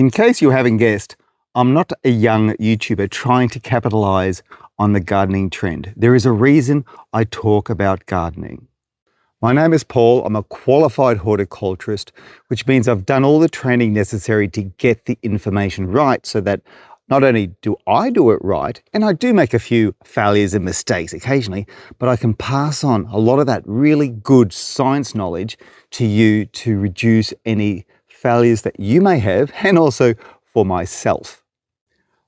In case you haven't guessed, I'm not a young YouTuber trying to capitalize on the gardening trend. There is a reason I talk about gardening. My name is Paul. I'm a qualified horticulturist, which means I've done all the training necessary to get the information right so that not only do I do it right, and I do make a few failures and mistakes occasionally, but I can pass on a lot of that really good science knowledge to you to reduce any failures that you may have, and also for myself.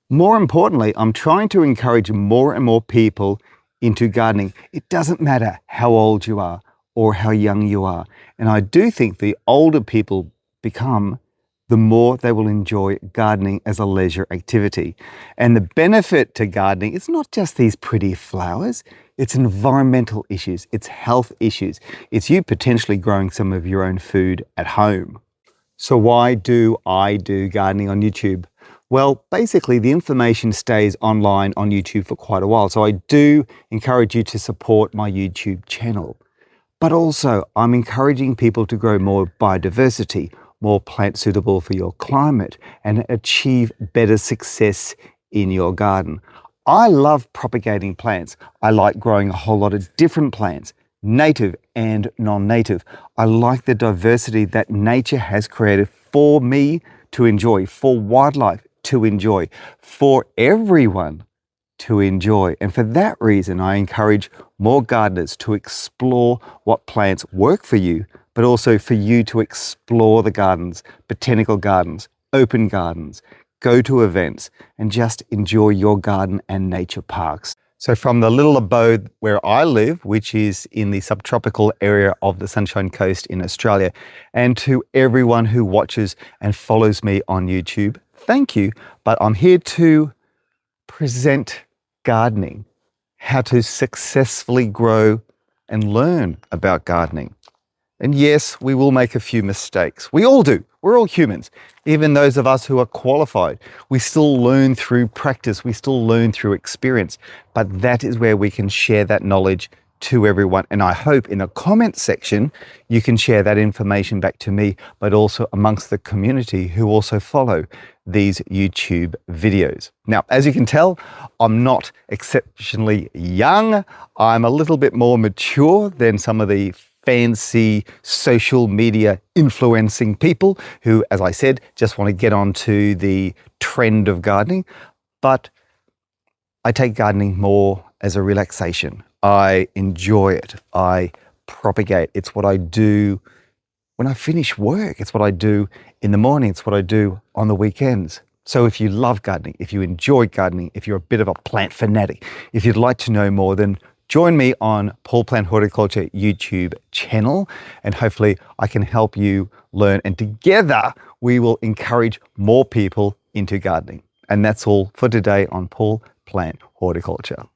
More importantly, I'm trying to encourage more and more people into gardening. It doesn't matter how old you are or how young you are. And I do think the older people become, the more they will enjoy gardening as a leisure activity. And the benefit to gardening, it's not just these pretty flowers, it's environmental issues, it's health issues. It's you potentially growing some of your own food at home. So why do I do gardening on YouTube? Well, basically the information stays online on YouTube for quite a while. So I do encourage you to support my YouTube channel. But also I'm encouraging people to grow more biodiversity, more plants suitable for your climate, and achieve better success in your garden. I love propagating plants. I like growing a whole lot of different plants, native and non-native. I like the diversity that nature has created for me to enjoy, for wildlife to enjoy, for everyone to enjoy. And for that reason, I encourage more gardeners to explore what plants work for you, but also for you to explore the gardens, botanical gardens, open gardens, go to events, and just enjoy your garden and nature parks. So from the little abode where I live, which is in the subtropical area of the Sunshine Coast in Australia, and to everyone who watches and follows me on YouTube, thank you. But I'm here to present gardening, how to successfully grow and learn about gardening. And yes, we will make a few mistakes. We all do. We're all humans. Even those of us who are qualified, we still learn through practice. We still learn through experience. But that is where we can share that knowledge to everyone. And I hope in a comment section, you can share that information back to me, but also amongst the community who also follow these YouTube videos. Now, as you can tell, I'm not exceptionally young. I'm a little bit more mature than some of the fancy social media influencing people who, as I said, just want to get onto the trend of gardening. But I take gardening more as a relaxation. I enjoy it. I propagate. It's what I do when I finish work. It's what I do in the morning. It's what I do on the weekends. So if you love gardening, if you enjoy gardening, if you're a bit of a plant fanatic, if you'd like to know more, then join me on Paul Plant Horticulture YouTube channel, and hopefully I can help you learn, and together we will encourage more people into gardening. And that's all for today on Paul Plant Horticulture.